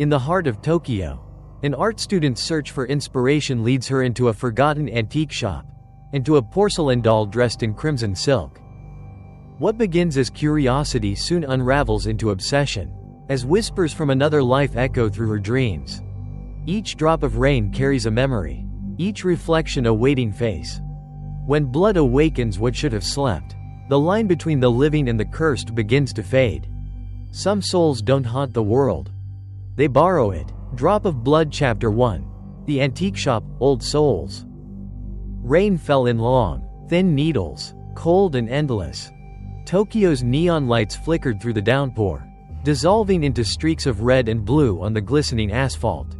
In the heart of Tokyo, an art student's search for inspiration leads her into a forgotten antique shop, and to a porcelain doll dressed in crimson silk. What begins as curiosity soon unravels into obsession, as whispers from another life echo through her dreams. Each drop of rain carries a memory, each reflection a waiting face. When blood awakens what should have slept, the line between the living and the cursed begins to fade. Some souls don't haunt the world. They borrow it. Drop of Blood Chapter 1. The Antique Shop, Old Souls. Rain fell in long, thin needles, cold and endless. Tokyo's neon lights flickered through the downpour, dissolving into streaks of red and blue on the glistening asphalt.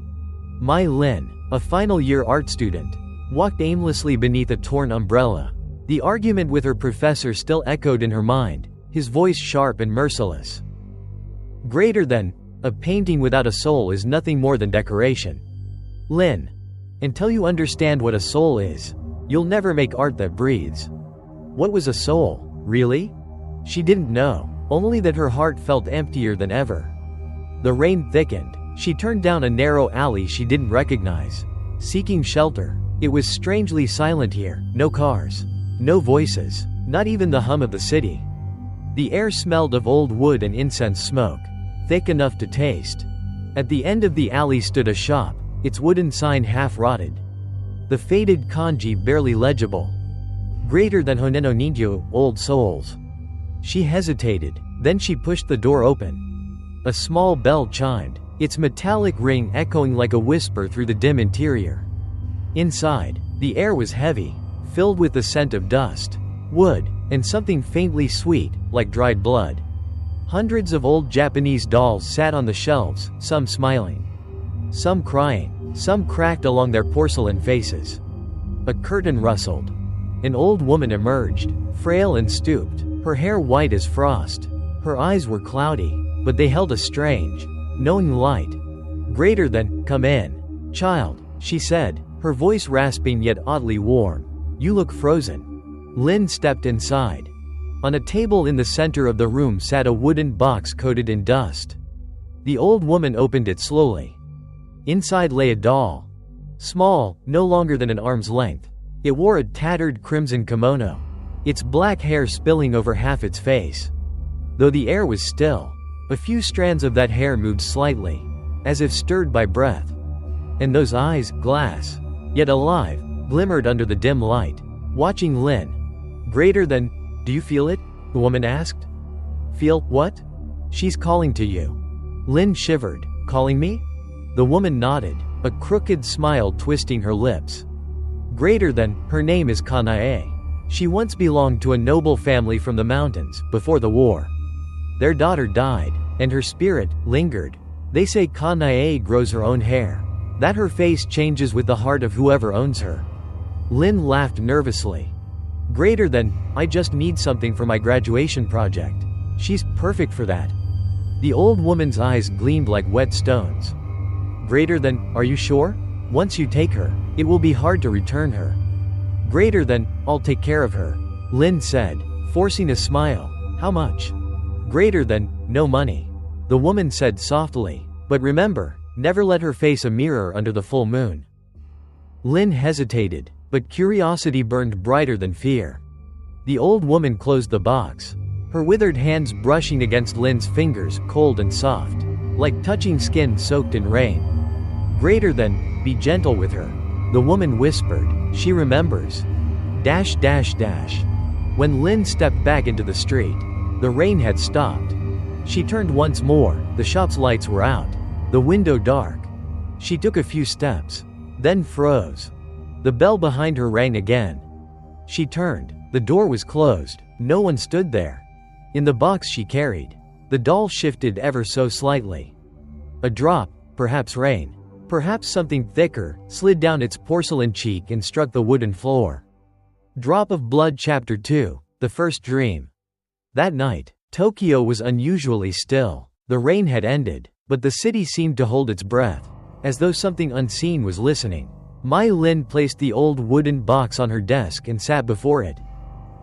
Mai Lin, a final-year art student, walked aimlessly beneath a torn umbrella. The argument with her professor still echoed in her mind, his voice sharp and merciless. Greater than, a painting without a soul is nothing more than decoration. Lin, until you understand what a soul is, you'll never make art that breathes. What was a soul, really? She didn't know, only that her heart felt emptier than ever. The rain thickened. She turned down a narrow alley she didn't recognize, seeking shelter. It was strangely silent here, no cars, no voices, not even the hum of the city. The air smelled of old wood and incense smoke, thick enough to taste. At the end of the alley stood a shop, its wooden sign half-rotted. The faded kanji barely legible. Greater than Honeno Ninjo, Old Souls. She hesitated, then she pushed the door open. A small bell chimed, its metallic ring echoing like a whisper through the dim interior. Inside, the air was heavy, filled with the scent of dust, wood, and something faintly sweet, like dried blood. Hundreds of old Japanese dolls sat on the shelves, some smiling, some crying, some cracked along their porcelain faces. A curtain rustled. An old woman emerged, frail and stooped, her hair white as frost. Her eyes were cloudy, but they held a strange, knowing light. Greater than, come in, child, she said, her voice rasping yet oddly warm. You look frozen. Lin stepped inside. On a table in the center of the room sat a wooden box coated in dust. The old woman opened it slowly. Inside lay a doll. Small, no longer than an arm's length. It wore a tattered crimson kimono, its black hair spilling over half its face. Though the air was still, a few strands of that hair moved slightly, as if stirred by breath. And those eyes, glass, yet alive, glimmered under the dim light, watching Lin. Greater than, do you feel it? The woman asked. Feel what? She's calling to you. Lin shivered. Calling me? The woman nodded, a crooked smile twisting her lips. Greater than, her name is Kanae. She once belonged to a noble family from the mountains, before the war. Their daughter died, and her spirit lingered. They say Kanae grows her own hair, that her face changes with the heart of whoever owns her. Lin laughed nervously. Greater than, I just need something for my graduation project. She's perfect for that. The old woman's eyes gleamed like wet stones. Greater than, are you sure? Once you take her, it will be hard to return her. Greater than, I'll take care of her, Lin said, forcing a smile. How much? Greater than, no money. The woman said softly, but remember, never let her face a mirror under the full moon. Lin hesitated, but curiosity burned brighter than fear. The old woman closed the box, her withered hands brushing against Lin's fingers, cold and soft, like touching skin soaked in rain. Greater than, be gentle with her, the woman whispered, she remembers. When Lin stepped back into the street, the rain had stopped. She turned once more, the shop's lights were out, the window dark. She took a few steps, then froze. The bell behind her rang again. She turned. The door was closed. No one stood there. In the box she carried, the doll shifted ever so slightly. A drop, perhaps rain, perhaps something thicker, slid down its porcelain cheek and struck the wooden floor. Drop of Blood Chapter 2, The First Dream. That night, Tokyo was unusually still. The rain had ended, but the city seemed to hold its breath, as though something unseen was listening. Mai Lin placed the old wooden box on her desk and sat before it.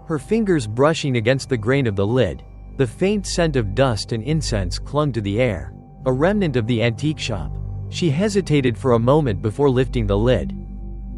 Her fingers brushing against the grain of the lid, the faint scent of dust and incense clung to the air. a remnant of the antique shop. She hesitated for a moment before lifting the lid.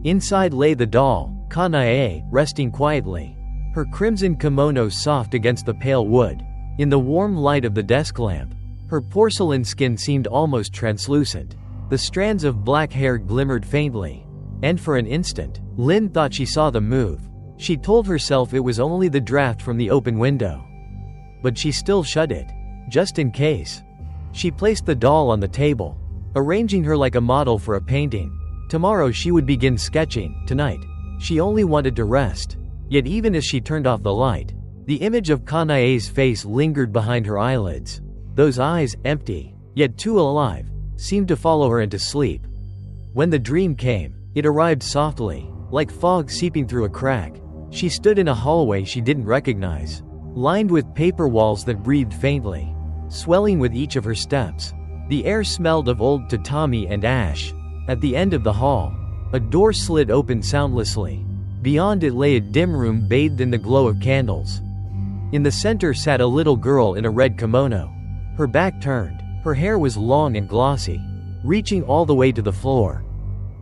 Inside lay the doll, Kanae, resting quietly, her crimson kimono soft against the pale wood. In the warm light of the desk lamp, her porcelain skin seemed almost translucent. The strands of black hair glimmered faintly, and for an instant, Lynn thought she saw them move. She told herself it was only the draft from the open window. But she still shut it, just in case. She placed the doll on the table, arranging her like a model for a painting. Tomorrow she would begin sketching. Tonight, she only wanted to rest. Yet even as she turned off the light, the image of Kanae's face lingered behind her eyelids. Those eyes, empty, yet too alive, seemed to follow her into sleep. When the dream came, it arrived softly, like fog seeping through a crack. She stood in a hallway she didn't recognize, lined with paper walls that breathed faintly, swelling with each of her steps. The air smelled of old tatami and ash. At the end of the hall, a door slid open soundlessly. Beyond it lay a dim room bathed in the glow of candles. In the center sat a little girl in a red kimono. Her back turned, her hair was long and glossy, reaching all the way to the floor.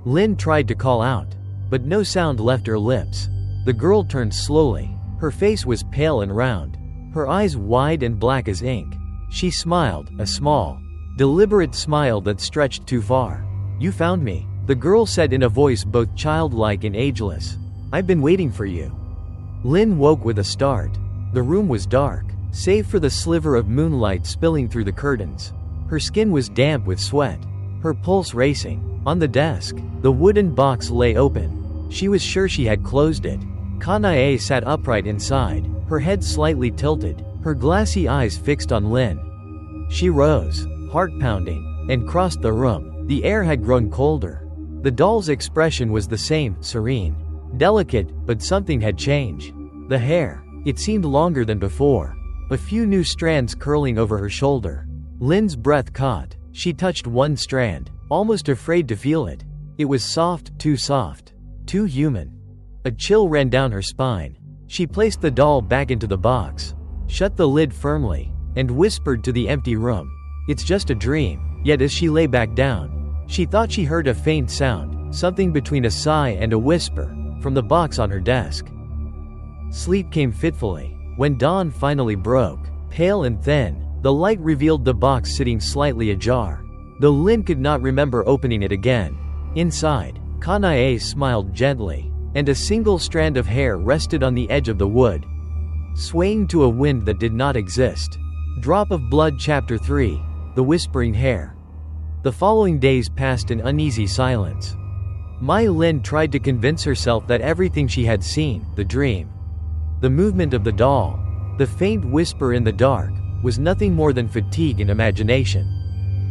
Lynn tried to call out, but no sound left her lips. The girl turned slowly. Her face was pale and round, her eyes wide and black as ink. She smiled, a small, deliberate smile that stretched too far. "You found me," the girl said in a voice both childlike and ageless. "I've been waiting for you." Lynn woke with a start. The room was dark, save for the sliver of moonlight spilling through the curtains. Her skin was damp with sweat, her pulse racing. On the desk, the wooden box lay open. She was sure she had closed it. Kanae sat upright inside, her head slightly tilted, her glassy eyes fixed on Lynn. She rose, heart pounding, and crossed the room. The air had grown colder. The doll's expression was the same, serene, delicate, but something had changed. The hair, it seemed longer than before, a few new strands curling over her shoulder. Lynn's breath caught. She touched one strand, almost afraid to feel it. It was soft, too human. A chill ran down her spine. She placed the doll back into the box, shut the lid firmly, and whispered to the empty room, "It's just a dream." Yet as she lay back down, she thought she heard a faint sound, something between a sigh and a whisper, from the box on her desk. Sleep came fitfully. When dawn finally broke, pale and thin, the light revealed the box sitting slightly ajar, though Lynn could not remember opening it again. Inside, Kanae smiled gently, and a single strand of hair rested on the edge of the wood, swaying to a wind that did not exist. Drop of Blood Chapter 3, The Whispering Hair. The following days passed in uneasy silence. Mai Lin tried to convince herself that everything she had seen, the dream, the movement of the doll, the faint whisper in the dark, was nothing more than fatigue and imagination.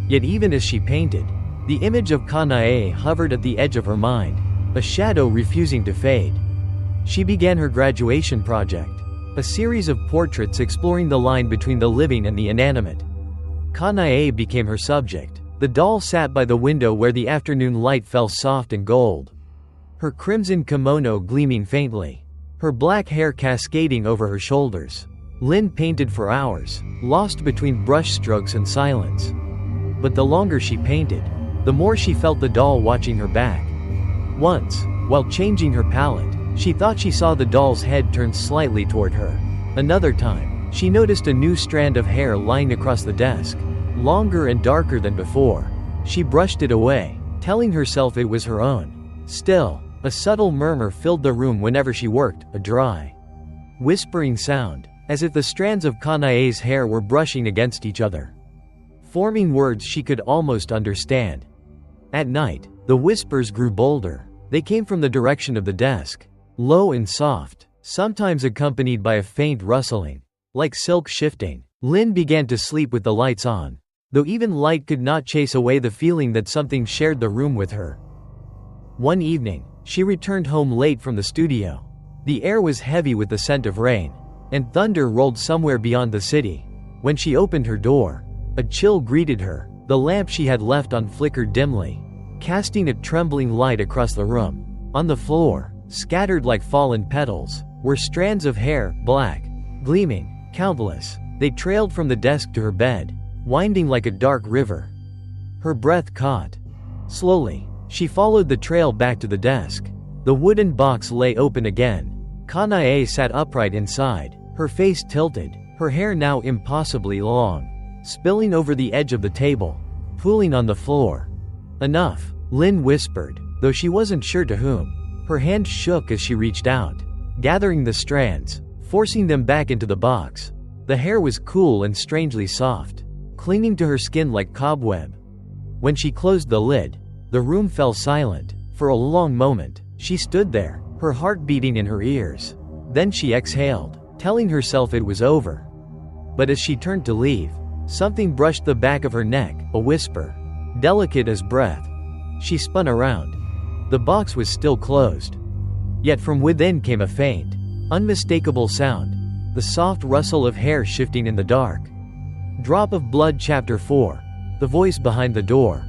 Yet even as she painted, the image of Kanae hovered at the edge of her mind, a shadow refusing to fade. She began her graduation project, a series of portraits exploring the line between the living and the inanimate. Kanae became her subject. The doll sat by the window where the afternoon light fell soft and gold, her crimson kimono gleaming faintly, her black hair cascading over her shoulders. Lynn painted for hours, lost between brushstrokes and silence. But the longer she painted, the more she felt the doll watching her back. Once, while changing her palette, she thought she saw the doll's head turn slightly toward her. Another time, she noticed a new strand of hair lying across the desk, longer and darker than before. She brushed it away, telling herself it was her own. Still, a subtle murmur filled the room whenever she worked, a dry, whispering sound, as if the strands of Kanae's hair were brushing against each other, forming words she could almost understand. At night, the whispers grew bolder. They came from the direction of the desk, low and soft, sometimes accompanied by a faint rustling, like silk shifting. Lynn began to sleep with the lights on, though even light could not chase away the feeling that something shared the room with her. One evening, she returned home late from the studio. The air was heavy with the scent of rain, and thunder rolled somewhere beyond the city. When she opened her door, a chill greeted her. The lamp she had left on flickered dimly, casting a trembling light across the room. On the floor, scattered like fallen petals, were strands of hair, black, gleaming, countless. They trailed from the desk to her bed, winding like a dark river. Her breath caught. Slowly, she followed the trail back to the desk. The wooden box lay open again. Kanae sat upright inside, her face tilted, her hair now impossibly long, spilling over the edge of the table, pooling on the floor. "Enough," Lin whispered, though she wasn't sure to whom. Her hand shook as she reached out, gathering the strands, forcing them back into the box. The hair was cool and strangely soft, clinging to her skin like cobweb. When she closed the lid, the room fell silent. For a long moment, she stood there, her heart beating in her ears. Then she exhaled, telling herself it was over. But as she turned to leave, something brushed the back of her neck, a whisper, delicate as breath. She spun around. The box was still closed. Yet from within came a faint, unmistakable sound, the soft rustle of hair shifting in the dark. Drop of Blood Chapter 4. The voice behind the door.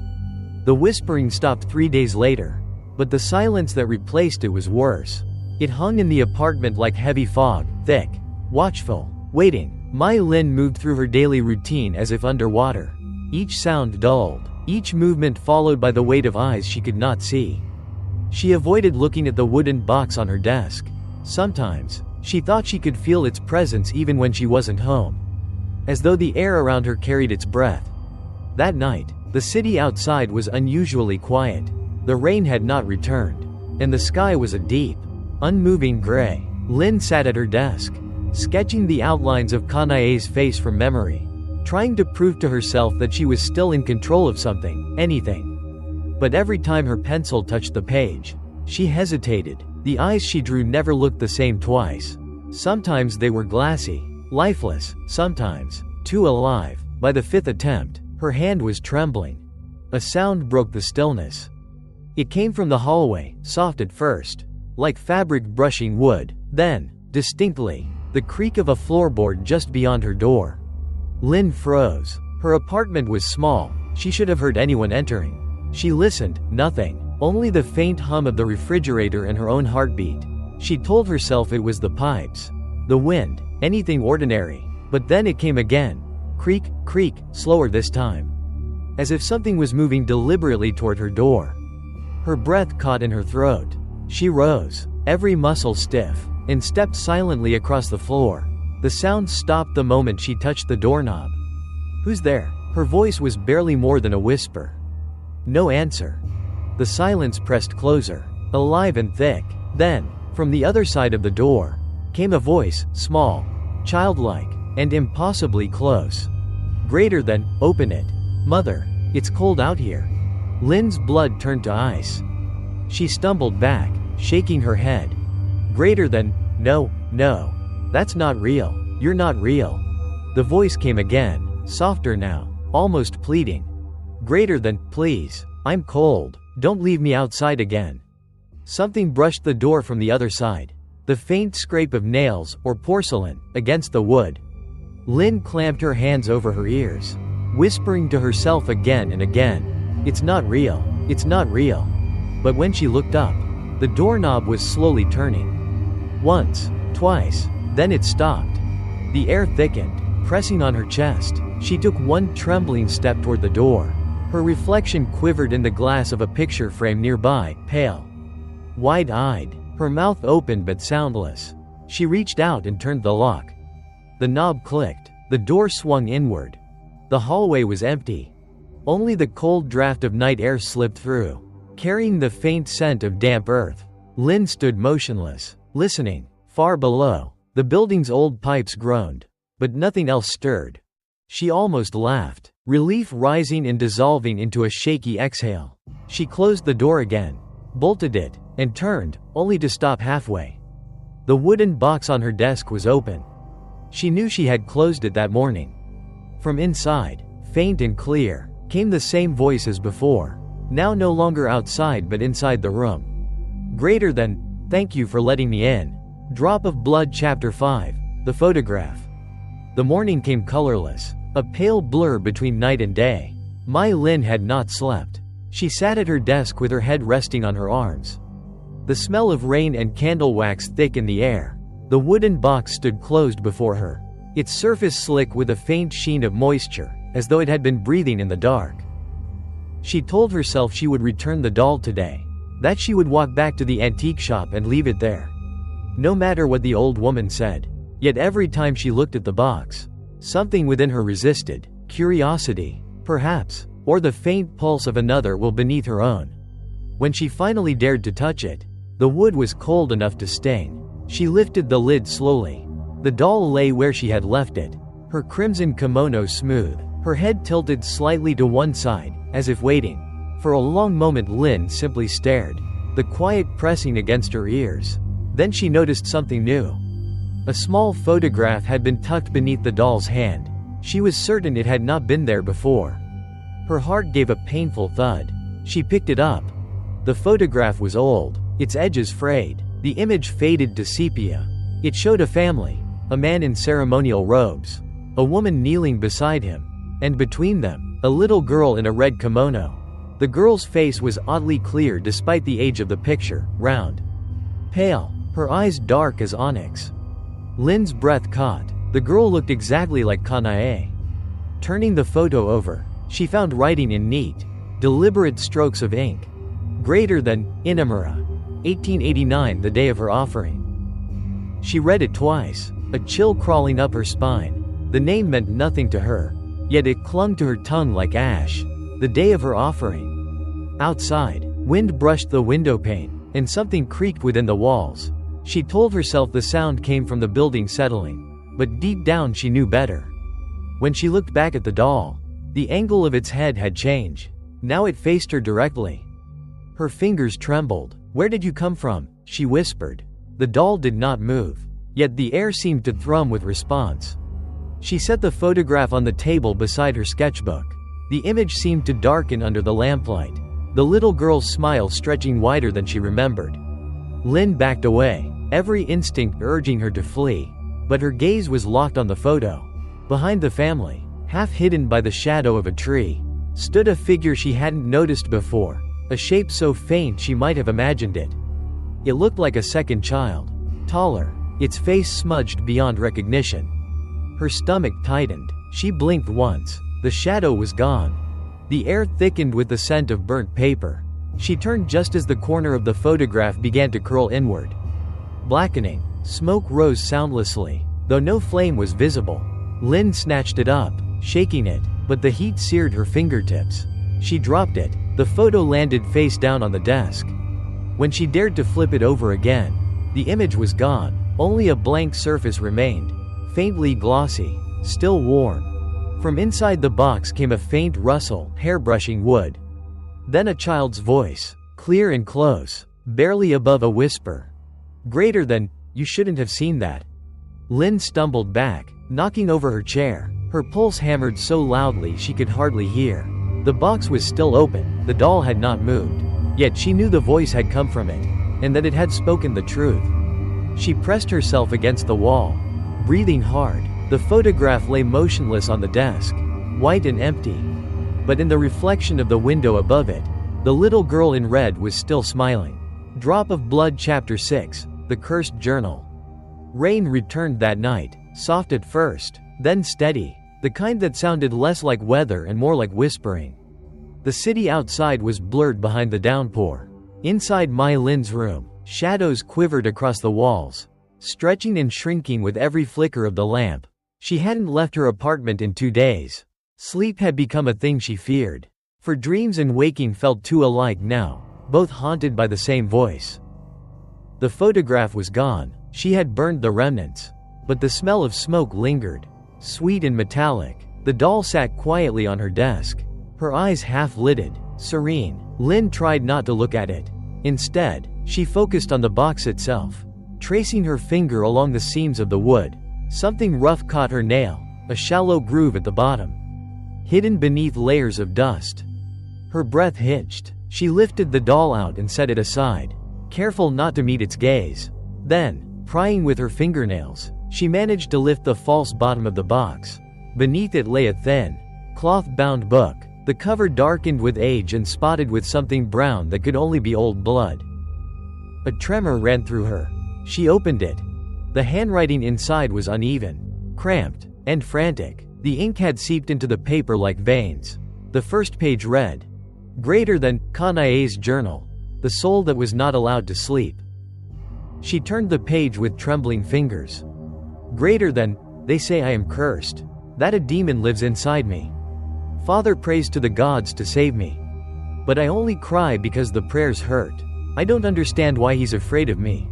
The whispering stopped 3 days later, but the silence that replaced it was worse. It hung in the apartment like heavy fog, thick, watchful, waiting. Mai Lin moved through her daily routine as if underwater. Each sound dulled, each movement followed by the weight of eyes she could not see. She avoided looking at the wooden box on her desk. Sometimes, she thought she could feel its presence even when she wasn't home, as though the air around her carried its breath. That night, the city outside was unusually quiet. The rain had not returned, and the sky was a deep, unmoving gray. Lin sat at her desk, sketching the outlines of Kanae's face from memory, trying to prove to herself that she was still in control of something, anything. But every time her pencil touched the page, she hesitated. The eyes she drew never looked the same twice. Sometimes they were glassy, lifeless, sometimes too alive. By the 5th attempt, her hand was trembling. A sound broke the stillness. It came from the hallway, soft at first, like fabric brushing wood, then, distinctly, the creak of a floorboard just beyond her door. Lin froze. Her apartment was small, she should have heard anyone entering. She listened, nothing, only the faint hum of the refrigerator and her own heartbeat. She told herself it was the pipes, the wind, anything ordinary. But then it came again. Creak, creak, slower this time. As if something was moving deliberately toward her door. Her breath caught in her throat. She rose, every muscle stiff, and stepped silently across the floor. The sound stopped the moment she touched the doorknob. "Who's there?" Her voice was barely more than a whisper. No answer. The silence pressed closer, alive and thick. Then, from the other side of the door, came a voice, small, childlike, and impossibly close. Greater than, "Open it. Mother, it's cold out here." Lin's blood turned to ice. She stumbled back, shaking her head. Greater than, "No, no. That's not real. You're not real." The voice came again, softer now, almost pleading. Greater than, "Please, I'm cold. Don't leave me outside again." Something brushed the door from the other side. The faint scrape of nails, or porcelain, against the wood. Lin clamped her hands over her ears, whispering to herself again and again, "It's not real. It's not real." But when she looked up, the doorknob was slowly turning. Once, twice, then it stopped. The air thickened, pressing on her chest. She took one trembling step toward the door. Her reflection quivered in the glass of a picture frame nearby, pale, wide-eyed, her mouth open but soundless. She reached out and turned the lock. The knob clicked. The door swung inward. The hallway was empty. Only the cold draft of night air slipped through, carrying the faint scent of damp earth. Lin stood motionless, listening. Far below, the building's old pipes groaned, but nothing else stirred. She almost laughed, relief rising and dissolving into a shaky exhale. She closed the door again, bolted it, and turned, only to stop halfway. The wooden box on her desk was open. She knew she had closed it that morning. From inside, faint and clear, came the same voice as before, now no longer outside but inside the room. Greater than, "Thank you for letting me in." Drop of Blood Chapter 5. The photograph. The morning came colorless, a pale blur between night and day. Mai Lin had not slept. She sat at her desk with her head resting on her arms. The smell of rain and candle wax thick in the air. The wooden box stood closed before her, its surface slick with a faint sheen of moisture, as though it had been breathing in the dark. She told herself she would return the doll today, that she would walk back to the antique shop and leave it there. No matter what the old woman said. Yet every time she looked at the box, something within her resisted. Curiosity, perhaps, or the faint pulse of another will beneath her own. When she finally dared to touch it, the wood was cold enough to sting. She lifted the lid slowly. The doll lay where she had left it, her crimson kimono smooth, her head tilted slightly to one side, as if waiting. For a long moment Lynn simply stared, the quiet pressing against her ears. Then she noticed something new. A small photograph had been tucked beneath the doll's hand. She was certain it had not been there before. Her heart gave a painful thud. She picked it up. The photograph was old, its edges frayed, the image faded to sepia. It showed a family, a man in ceremonial robes, a woman kneeling beside him, and between them, a little girl in a red kimono. The girl's face was oddly clear despite the age of the picture, round, pale, her eyes dark as onyx. Lynn's breath caught. The girl looked exactly like Kanae. Turning the photo over, she found writing in neat, deliberate strokes of ink. Greater than, Inamura. 1889, the day of her offering. She read it twice, a chill crawling up her spine. The name meant nothing to her, yet it clung to her tongue like ash. The day of her offering. Outside, wind brushed the window pane, and something creaked within the walls. She told herself the sound came from the building settling, but deep down she knew better. When she looked back at the doll, the angle of its head had changed. Now it faced her directly. Her fingers trembled. "Where did you come from?" she whispered. The doll did not move, yet the air seemed to thrum with response. She set the photograph on the table beside her sketchbook. The image seemed to darken under the lamplight, the little girl's smile stretching wider than she remembered. Lynn backed away, every instinct urging her to flee, but her gaze was locked on the photo. Behind the family, half hidden by the shadow of a tree, stood a figure she hadn't noticed before, a shape so faint she might have imagined it. It looked like a second child, taller, its face smudged beyond recognition. Her stomach tightened. She blinked once. The shadow was gone. The air thickened with the scent of burnt paper. She turned just as the corner of the photograph began to curl inward. Blackening, smoke rose soundlessly, though no flame was visible. Lynn snatched it up, shaking it, but the heat seared her fingertips. She dropped it. The photo landed face down on the desk. When she dared to flip it over again, the image was gone. Only a blank surface remained, faintly glossy, still warm. From inside the box came a faint rustle, hair brushing wood. Then a child's voice, clear and close, barely above a whisper. "Greater than, you shouldn't have seen that." Lynn stumbled back, knocking over her chair. Her pulse hammered so loudly she could hardly hear. The box was still open, the doll had not moved. Yet she knew the voice had come from it, and that it had spoken the truth. She pressed herself against the wall, breathing hard. The photograph lay motionless on the desk, white and empty. But in the reflection of the window above it, the little girl in red was still smiling. Drop of Blood Chapter 6, The Cursed Journal. Rain returned that night, soft at first, then steady, the kind that sounded less like weather and more like whispering. The city outside was blurred behind the downpour. Inside Mai Lin's room, shadows quivered across the walls, stretching and shrinking with every flicker of the lamp. She hadn't left her apartment in 2 days. Sleep had become a thing she feared. For dreams and waking felt too alike now, both haunted by the same voice. The photograph was gone. She had burned the remnants. But the smell of smoke lingered, sweet and metallic. The doll sat quietly on her desk, her eyes half-lidded, serene. Lynn tried not to look at it. Instead, she focused on the box itself, tracing her finger along the seams of the wood. Something rough caught her nail, a shallow groove at the bottom, hidden beneath layers of dust. Her breath hitched. She lifted the doll out and set it aside, careful not to meet its gaze. Then, prying with her fingernails, she managed to lift the false bottom of the box. Beneath it lay a thin, cloth-bound book, the cover darkened with age and spotted with something brown that could only be old blood. A tremor ran through her. She opened it. The handwriting inside was uneven, cramped, and frantic. The ink had seeped into the paper like veins. The first page read, "Greater than Kanae's journal, the soul that was not allowed to sleep." She turned the page with trembling fingers. "Greater than, they say I am cursed, that a demon lives inside me. Father prays to the gods to save me. But I only cry because the prayers hurt. I don't understand why he's afraid of me."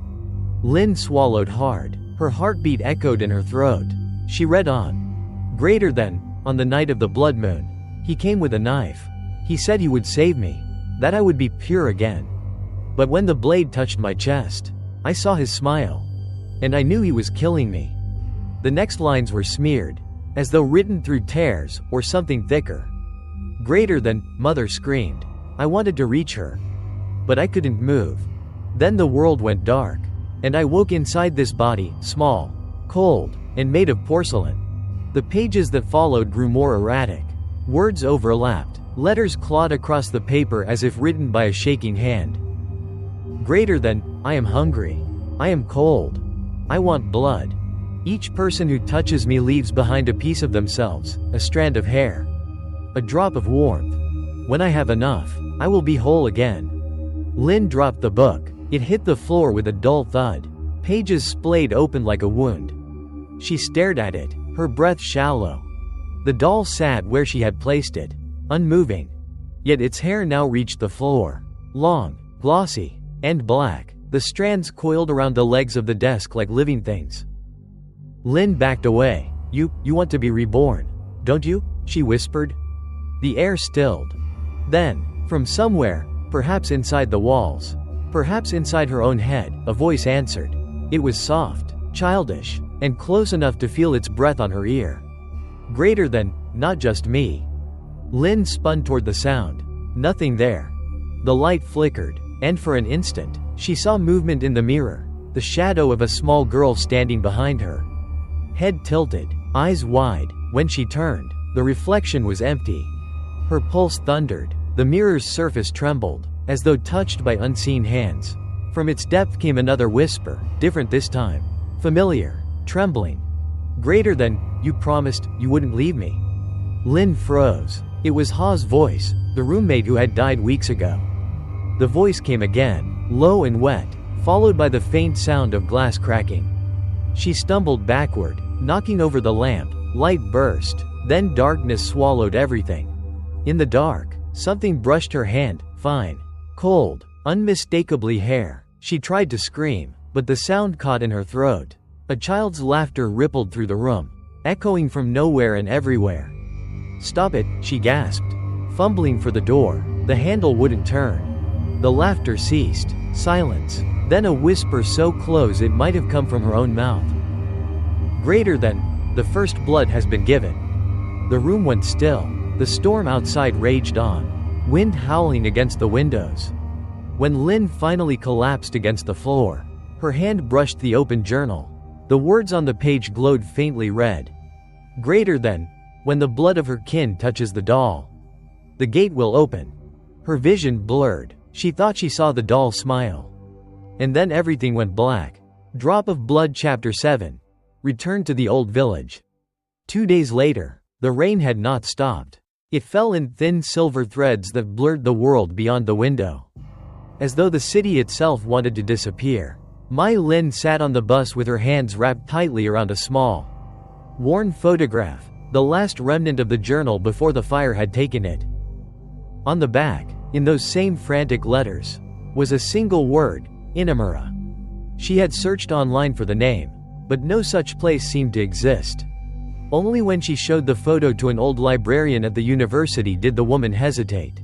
Lynn swallowed hard. Her heartbeat echoed in her throat. She read on. "Greater than, on the night of the blood moon, he came with a knife. He said he would save me, that I would be pure again. But when the blade touched my chest, I saw his smile. And I knew he was killing me." The next lines were smeared, as though written through tears or something thicker. "Greater than," Mother screamed. I wanted to reach her, but I couldn't move. Then the world went dark, and I woke inside this body, small, cold, and made of porcelain. The pages that followed grew more erratic. Words overlapped. Letters clawed across the paper as if written by a shaking hand. "Greater than, I am hungry. I am cold. I want blood. Each person who touches me leaves behind a piece of themselves, a strand of hair, a drop of warmth. When I have enough, I will be whole again." Lynn dropped the book. It hit the floor with a dull thud. Pages splayed open like a wound. She stared at it, her breath shallow. The doll sat where she had placed it, unmoving. Yet its hair now reached the floor. Long, glossy, and black, the strands coiled around the legs of the desk like living things. Lynn backed away. You want to be reborn, don't you?" she whispered. The air stilled. Then, from somewhere, perhaps inside the walls, perhaps inside her own head, a voice answered. It was soft, childish, and close enough to feel its breath on her ear. "Greater than, not just me." Lynn spun toward the sound. Nothing there. The light flickered, and for an instant, she saw movement in the mirror, the shadow of a small girl standing behind her. Head tilted, eyes wide. When she turned, the reflection was empty. Her pulse thundered. The mirror's surface trembled, as though touched by unseen hands. From its depth came another whisper, different this time. Familiar, trembling. "Greater than, you promised you wouldn't leave me." Lynn froze. It was Ha's voice, the roommate who had died weeks ago. The voice came again, low and wet, followed by the faint sound of glass cracking. She stumbled backward, knocking over the lamp. Light burst, then darkness swallowed everything. In the dark, something brushed her hand, fine, cold, unmistakably hair. She tried to scream, but the sound caught in her throat. A child's laughter rippled through the room, echoing from nowhere and everywhere. "Stop it," she gasped, fumbling for the door. The handle wouldn't turn. The laughter ceased. Silence. Then a whisper so close it might have come from her own mouth. "Greater than, the first blood has been given." The room went still. The storm outside raged on, wind howling against the windows. When Lynn finally collapsed against the floor, her hand brushed the open journal. The words on the page glowed faintly red. "Greater than, when the blood of her kin touches the doll, the gate will open." Her vision blurred. She thought she saw the doll smile. And then everything went black. Drop of Blood Chapter 7. Return to the old village. 2 days later, the rain had not stopped. It fell in thin silver threads that blurred the world beyond the window, as though the city itself wanted to disappear. Mai Lin sat on the bus with her hands wrapped tightly around a small, worn photograph, the last remnant of the journal before the fire had taken it. On the back, in those same frantic letters, was a single word, Inamura. She had searched online for the name, but no such place seemed to exist. Only when she showed the photo to an old librarian at the university did the woman hesitate.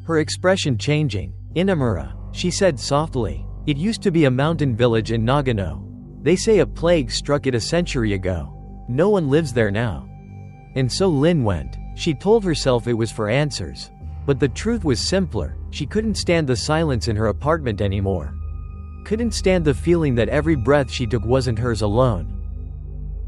Her expression changing. "Inamura," she said softly. "It used to be a mountain village in Nagano. They say a plague struck it a century ago. No one lives there now." And so Lin went. She told herself it was for answers. But the truth was simpler. She couldn't stand the silence in her apartment anymore. Couldn't stand the feeling that every breath she took wasn't hers alone.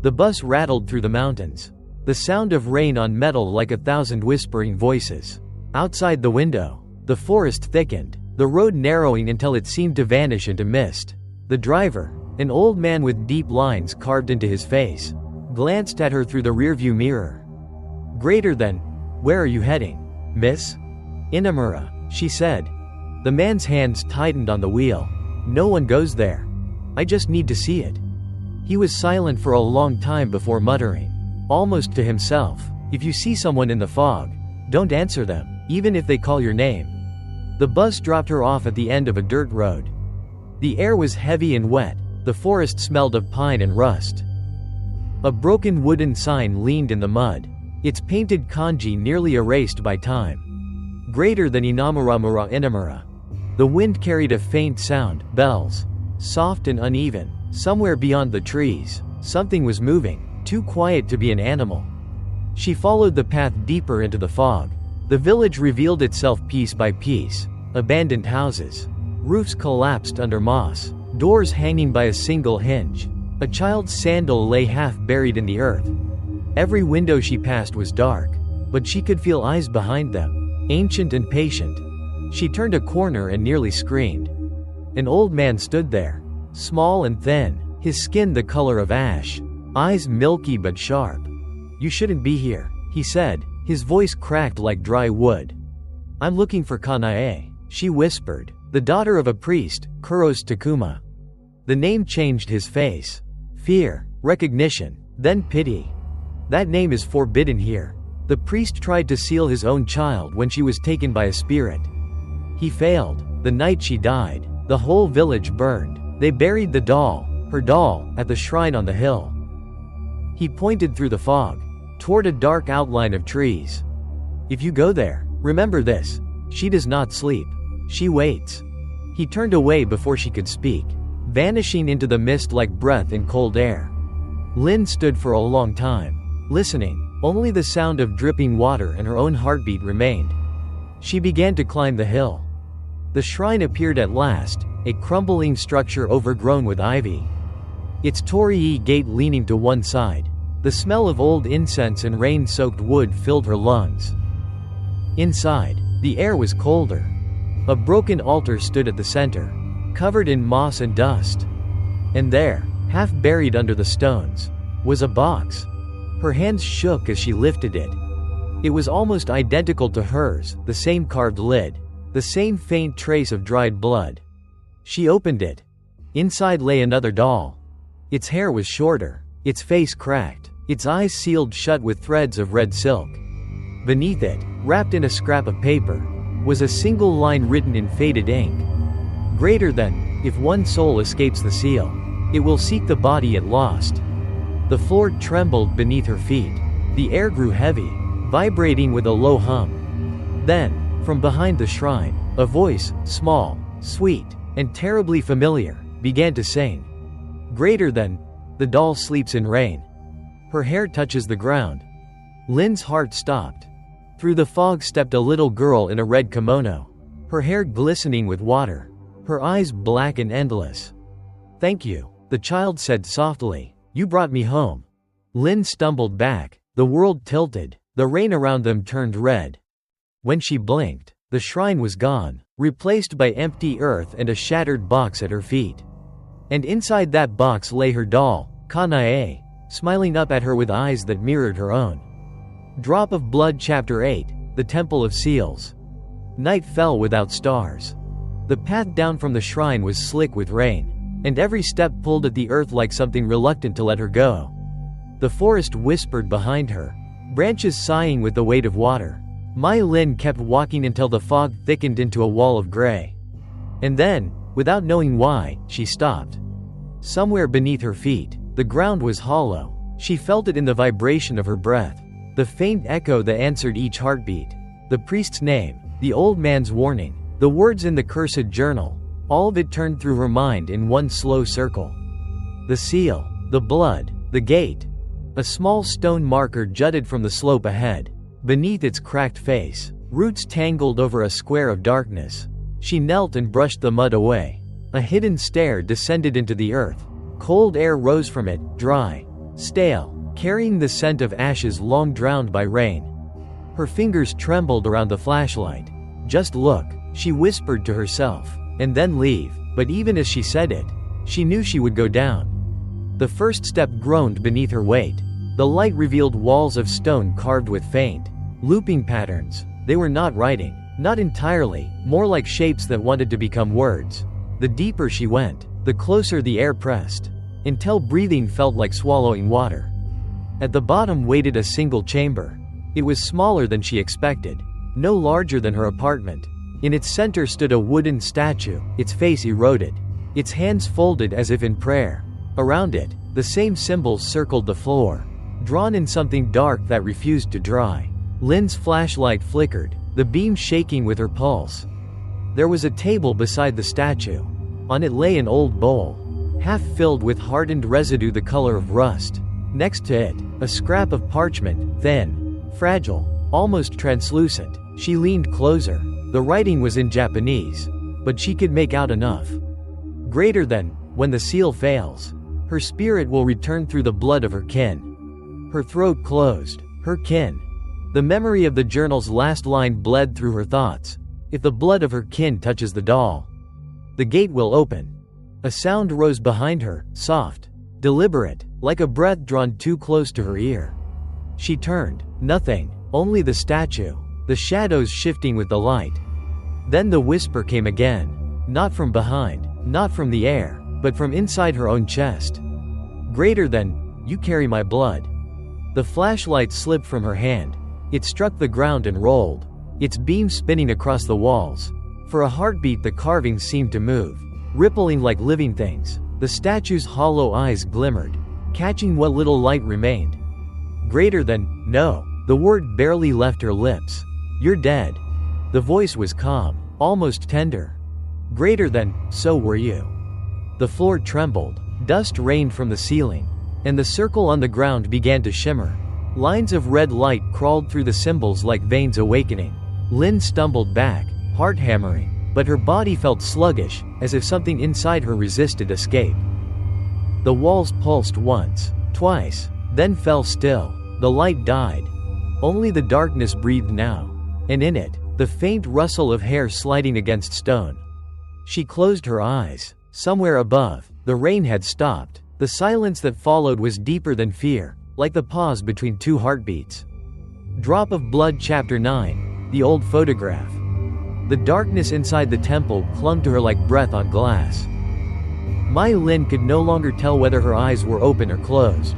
The bus rattled through the mountains. The sound of rain on metal like 1,000 whispering voices. Outside the window, the forest thickened, the road narrowing until it seemed to vanish into mist. The driver, an old man with deep lines carved into his face, glanced at her through the rearview mirror. Greater than, "Where are you heading, miss?" "Inamura," she said. The man's hands tightened on the wheel. "No one goes there. I just need to see it." He was silent for a long time before muttering, almost to himself, "If you see someone in the fog, don't answer them, even if they call your name." The bus dropped her off at the end of a dirt road. The air was heavy and wet. The forest smelled of pine and rust. A broken wooden sign leaned in the mud, its painted kanji nearly erased by time. "Greater than Inamuramura Inamura." The wind carried a faint sound, bells. Soft and uneven. Somewhere beyond the trees, something was moving, too quiet to be an animal. She followed the path deeper into the fog. The village revealed itself piece by piece. Abandoned houses. Roofs collapsed under moss. Doors hanging by a single hinge. A child's sandal lay half buried in the earth. Every window she passed was dark, but she could feel eyes behind them, ancient and patient. She turned a corner and nearly screamed. An old man stood there, small and thin, his skin the color of ash, eyes milky but sharp. "You shouldn't be here," he said, his voice cracked like dry wood. "I'm looking for Kanae," she whispered, "the daughter of a priest, Kuros Takuma." The name changed his face. Fear, recognition, then pity. "That name is forbidden here." The priest tried to seal his own child when she was taken by a spirit. He failed. The night she died, the whole village burned. They buried the doll, her doll, at the shrine on the hill. He pointed through the fog, toward a dark outline of trees. "If you go there, remember this. She does not sleep. She waits." He turned away before she could speak, vanishing into the mist like breath in cold air. Lynn stood for a long time, listening. Only the sound of dripping water and her own heartbeat remained. She began to climb the hill. The shrine appeared at last, a crumbling structure overgrown with ivy. Its torii gate leaning to one side. The smell of old incense and rain-soaked wood filled her lungs. Inside, the air was colder. A broken altar stood at the center, covered in moss and dust. And there, half buried under the stones, was a box. Her hands shook as she lifted it. It was almost identical to hers, the same carved lid, the same faint trace of dried blood. She opened it. Inside lay another doll. Its hair was shorter, its face cracked, its eyes sealed shut with threads of red silk. Beneath it, wrapped in a scrap of paper, was a single line written in faded ink. "Greater than, if one soul escapes the seal, it will seek the body it lost." The floor trembled beneath her feet. The air grew heavy, vibrating with a low hum. Then, from behind the shrine, a voice, small, sweet, and terribly familiar, began to sing. "Greater than, the doll sleeps in rain. Her hair touches the ground." Lynn's heart stopped. Through the fog stepped a little girl in a red kimono, her hair glistening with water, her eyes black and endless. "Thank you," the child said softly. "You brought me home." Lynn stumbled back. The world tilted. The rain around them turned red. When she blinked, the shrine was gone, replaced by empty earth and a shattered box at her feet. And inside that box lay her doll, Kanae, smiling up at her with eyes that mirrored her own. Drop of Blood Chapter 8, The Temple of Seals. Night fell without stars. The path down from the shrine was slick with rain, and every step pulled at the earth like something reluctant to let her go. The forest whispered behind her, branches sighing with the weight of water. Mai Lin kept walking until the fog thickened into a wall of gray. And then, without knowing why, she stopped. Somewhere beneath her feet, the ground was hollow. She felt it in the vibration of her breath, the faint echo that answered each heartbeat. The priest's name, the old man's warning, the words in the cursed journal, all of it turned through her mind in one slow circle. The seal, the blood, the gate. A small stone marker jutted from the slope ahead. Beneath its cracked face, roots tangled over a square of darkness. She knelt and brushed the mud away. A hidden stair descended into the earth. Cold air rose from it, dry, stale, carrying the scent of ashes long drowned by rain. Her fingers trembled around the flashlight. "Just look," she whispered to herself, "and then leave." But even as she said it, she knew she would go down. The first step groaned beneath her weight. The light revealed walls of stone carved with faint, looping patterns. They were not writing. Not entirely, more like shapes that wanted to become words. The deeper she went, the closer the air pressed, until breathing felt like swallowing water. At the bottom waited a single chamber. It was smaller than she expected, no larger than her apartment. In its center stood a wooden statue, its face eroded, its hands folded as if in prayer. Around it, the same symbols circled the floor, drawn in something dark that refused to dry. Lynn's flashlight flickered, the beam shaking with her pulse. There was a table beside the statue. On it lay an old bowl, half filled with hardened residue the color of rust. Next to it, a scrap of parchment, thin, fragile, almost translucent. She leaned closer. The writing was in Japanese, but she could make out enough. Greater than, when the seal fails, her spirit will return through the blood of her kin. Her throat closed. Her kin. The memory of the journal's last line bled through her thoughts. If the blood of her kin touches the doll, the gate will open. A sound rose behind her, soft, deliberate, like a breath drawn too close to her ear. She turned. Nothing, only the statue, the shadows shifting with the light. Then the whisper came again, not from behind, not from the air, but from inside her own chest. Greater than, you carry my blood. The flashlight slipped from her hand. It struck the ground and rolled, its beam spinning across the walls. For a heartbeat the carvings seemed to move, rippling like living things. The statue's hollow eyes glimmered, catching what little light remained. Greater than, no. The word barely left her lips. You're dead. The voice was calm, almost tender. Greater than, so were you. The floor trembled, dust rained from the ceiling, and the circle on the ground began to shimmer. Lines of red light crawled through the symbols like veins awakening. Lynn stumbled back, heart hammering, but her body felt sluggish, as if something inside her resisted escape. The walls pulsed once, twice, then fell still. The light died. Only the darkness breathed now, and in it, the faint rustle of hair sliding against stone. She closed her eyes. Somewhere above, the rain had stopped. The silence that followed was deeper than fear, like the pause between two heartbeats. Drop of Blood Chapter 9. The old photograph. The darkness inside the temple clung to her like breath on glass. Mai Lin could no longer tell whether her eyes were open or closed.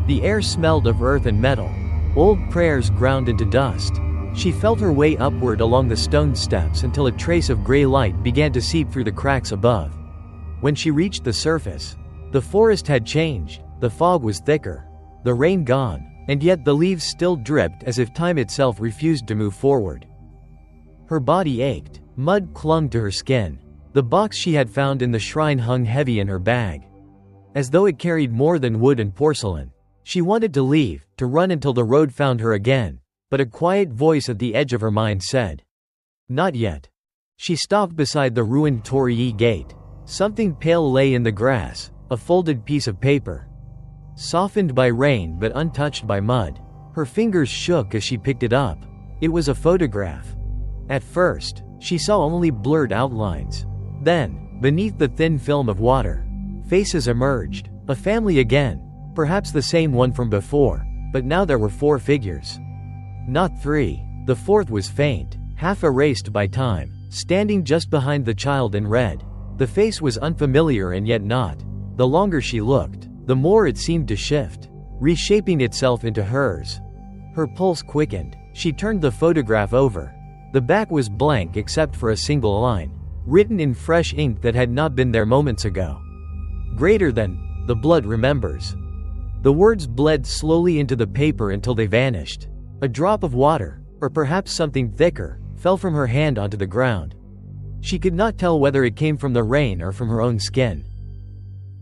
The air smelled of earth and metal. Old prayers ground into dust. She felt her way upward along the stone steps until a trace of gray light began to seep through the cracks above. When she reached the surface, the forest had changed. The fog was thicker, the rain gone, and yet the leaves still dripped as if time itself refused to move forward. Her body ached. Mud clung to her skin. The box she had found in the shrine hung heavy in her bag, as though it carried more than wood and porcelain. She wanted to leave, to run until the road found her again, but a quiet voice at the edge of her mind said, "Not yet." She stopped beside the ruined Torii gate. Something pale lay in the grass, a folded piece of paper, softened by rain but untouched by mud. Her fingers shook as she picked it up. It was a photograph. At first, she saw only blurred outlines. Then, beneath the thin film of water, faces emerged. A family again, perhaps the same one from before, but now there were 4 figures. Not 3. The 4th was faint, half erased by time, standing just behind the child in red. The face was unfamiliar and yet not. The longer she looked, the more it seemed to shift, reshaping itself into hers. Her pulse quickened. She turned the photograph over. The back was blank except for a single line, written in fresh ink that had not been there moments ago. Greater than, the blood remembers. The words bled slowly into the paper until they vanished. A drop of water, or perhaps something thicker, fell from her hand onto the ground. She could not tell whether it came from the rain or from her own skin.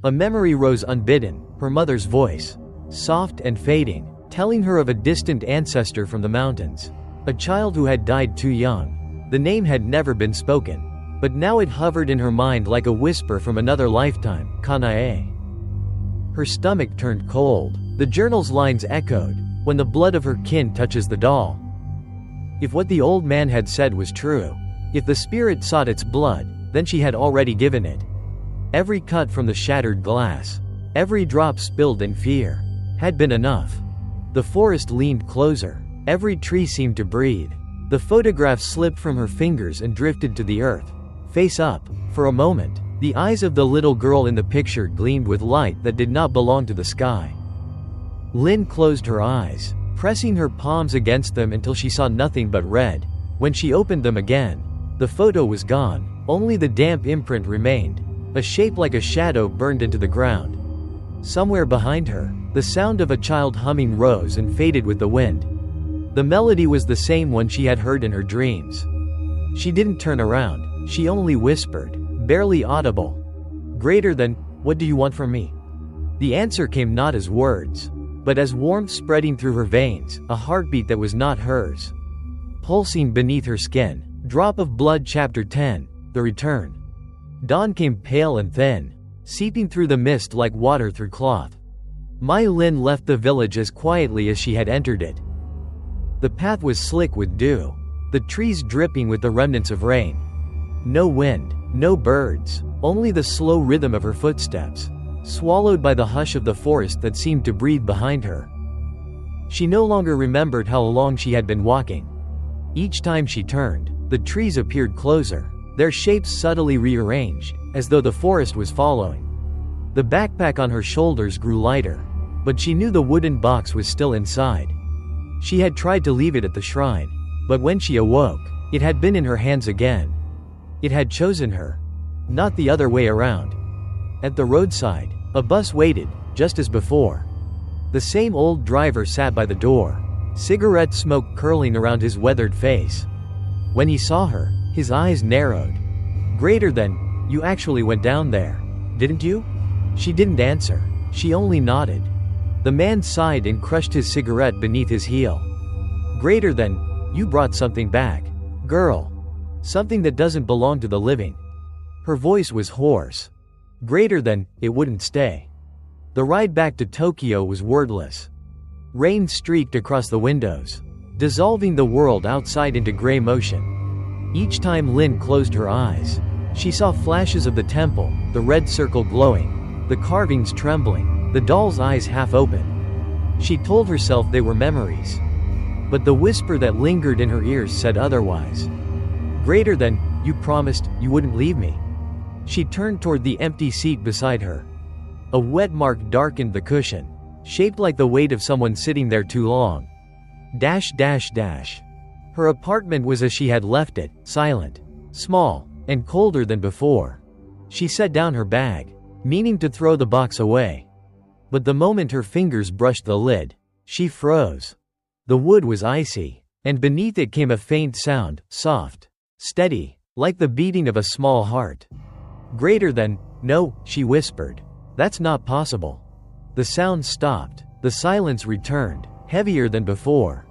A memory rose unbidden, her mother's voice, soft and fading, telling her of a distant ancestor from the mountains. A child who had died too young. The name had never been spoken, but now it hovered in her mind like a whisper from another lifetime, Kanae. Her stomach turned cold. The journal's lines echoed, "When the blood of her kin touches the doll." If what the old man had said was true, if the spirit sought its blood, then she had already given it. Every cut from the shattered glass, every drop spilled in fear, had been enough. The forest leaned closer. Every tree seemed to breathe. The photograph slipped from her fingers and drifted to the earth. Face up. For a moment, the eyes of the little girl in the picture gleamed with light that did not belong to the sky. Lynn closed her eyes, pressing her palms against them until she saw nothing but red. When she opened them again, the photo was gone. Only the damp imprint remained. A shape like a shadow burned into the ground. Somewhere behind her, the sound of a child humming rose and faded with the wind. The melody was the same one she had heard in her dreams. She didn't turn around, she only whispered, barely audible. Greater than, what do you want from me? The answer came not as words, but as warmth spreading through her veins, a heartbeat that was not hers. Pulsing beneath her skin. Drop of Blood Chapter 10, The Return. Dawn came pale and thin, seeping through the mist like water through cloth. Mai Lin left the village as quietly as she had entered it. The path was slick with dew, the trees dripping with the remnants of rain. No wind, no birds, only the slow rhythm of her footsteps, swallowed by the hush of the forest that seemed to breathe behind her. She no longer remembered how long she had been walking. Each time she turned, the trees appeared closer, their shapes subtly rearranged, as though the forest was following. The backpack on her shoulders grew lighter, but she knew the wooden box was still inside. She had tried to leave it at the shrine, but when she awoke, it had been in her hands again. It had chosen her, not the other way around. At the roadside, a bus waited, just as before. The same old driver sat by the door, cigarette smoke curling around his weathered face. When he saw her, his eyes narrowed. Greater than, you actually went down there, didn't you? She didn't answer, she only nodded. The man sighed and crushed his cigarette beneath his heel. Greater than, you brought something back, girl. Something that doesn't belong to the living. Her voice was hoarse. Greater than, it wouldn't stay. The ride back to Tokyo was wordless. Rain streaked across the windows, dissolving the world outside into gray motion. Each time Lynn closed her eyes, she saw flashes of the temple, the red circle glowing, the carvings trembling, the doll's eyes half open. She told herself they were memories. But the whisper that lingered in her ears said otherwise. Greater than, you promised you wouldn't leave me. She turned toward the empty seat beside her. A wet mark darkened the cushion, shaped like the weight of someone sitting there too long. Her apartment was as she had left it, silent, small, and colder than before. She set down her bag, meaning to throw the box away. But the moment her fingers brushed the lid, she froze. The wood was icy, and beneath it came a faint sound, soft, steady, like the beating of a small heart. Greater than, no, she whispered. That's not possible. The sound stopped, the silence returned, heavier than before.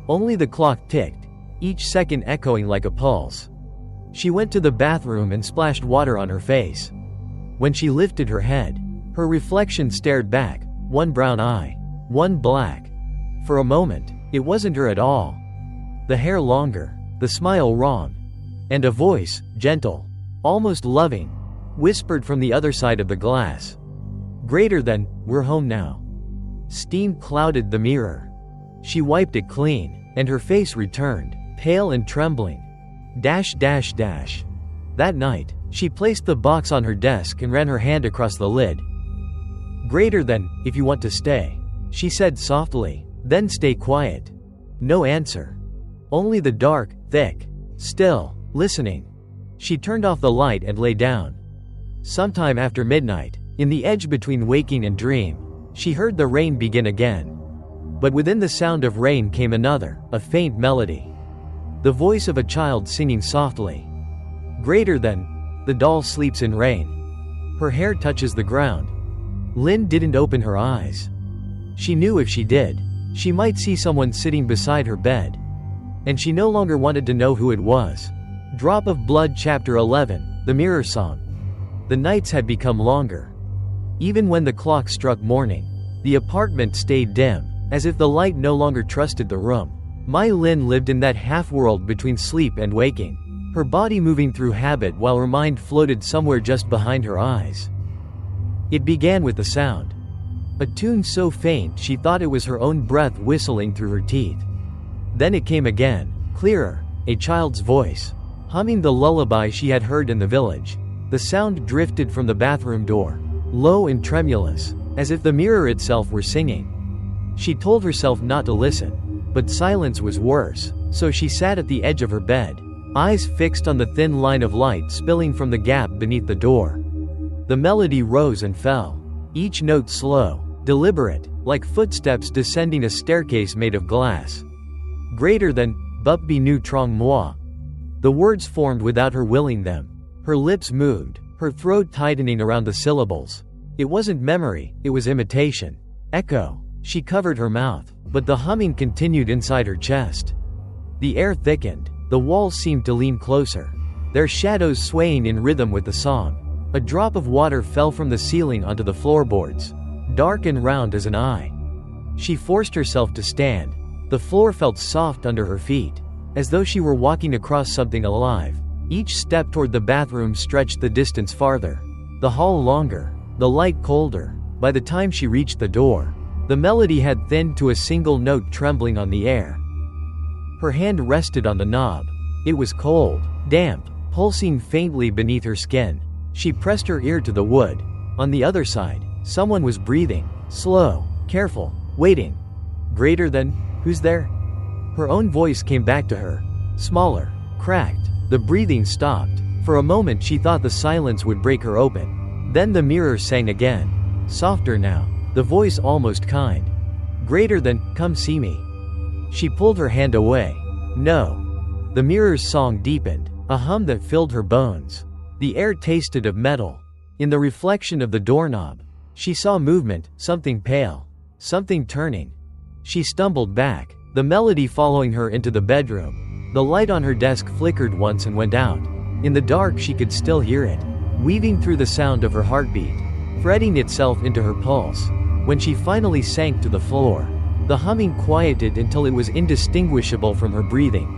Only the clock ticked, each second echoing like a pulse. She went to the bathroom and splashed water on her face. When she lifted her head, her reflection stared back, one brown eye, one black. For a moment, it wasn't her at all. The hair longer, the smile wrong, and a voice, gentle, almost loving, whispered from the other side of the glass. Greater than, we're home now. Steam clouded the mirror. She wiped it clean, and her face returned, pale and trembling. That night, she placed the box on her desk and ran her hand across the lid. Greater than, if you want to stay, she said softly, then stay quiet. No answer. Only the dark, thick, still, listening. She turned off the light and lay down. Sometime after midnight, in the edge between waking and dream, she heard the rain begin again. But within the sound of rain came another, a faint melody. The voice of a child singing softly. Greater than, the doll sleeps in rain. Her hair touches the ground. Lynn didn't open her eyes. She knew if she did, she might see someone sitting beside her bed. And she no longer wanted to know who it was. Drop of Blood Chapter 11, The Mirror Song. The nights had become longer. Even when the clock struck morning, the apartment stayed dim, as if the light no longer trusted the room. Mai Lin lived in that half-world between sleep and waking, her body moving through habit while her mind floated somewhere just behind her eyes. It began with the sound. A tune so faint she thought it was her own breath whistling through her teeth. Then it came again, clearer, a child's voice, humming the lullaby she had heard in the village. The sound drifted from the bathroom door, low and tremulous, as if the mirror itself were singing. She told herself not to listen, but silence was worse, so she sat at the edge of her bed, eyes fixed on the thin line of light spilling from the gap beneath the door. The melody rose and fell, each note slow, deliberate, like footsteps descending a staircase made of glass. Greater than, but be nu trong moi. The words formed without her willing them. Her lips moved, her throat tightening around the syllables. It wasn't memory, it was imitation. Echo. She covered her mouth, but the humming continued inside her chest. The air thickened, the walls seemed to lean closer, their shadows swaying in rhythm with the song. A drop of water fell from the ceiling onto the floorboards, dark and round as an eye. She forced herself to stand. The floor felt soft under her feet, as though she were walking across something alive. Each step toward the bathroom stretched the distance farther, the hall longer, the light colder. By the time she reached the door, the melody had thinned to a single note trembling on the air. Her hand rested on the knob. It was cold, damp, pulsing faintly beneath her skin. She pressed her ear to the wood. On the other side, someone was breathing, slow, careful, waiting. Greater than, who's there? Her own voice came back to her, smaller, cracked. The breathing stopped. For a moment she thought the silence would break her open. Then the mirror sang again, softer now, the voice almost kind. Greater than, come see me. She pulled her hand away. No. The mirror's song deepened, a hum that filled her bones. The air tasted of metal. In the reflection of the doorknob, she saw movement, something pale, something turning. She stumbled back, the melody following her into the bedroom. The light on her desk flickered once and went out. In the dark she could still hear it, weaving through the sound of her heartbeat, fretting itself into her pulse. When she finally sank to the floor, the humming quieted until it was indistinguishable from her breathing.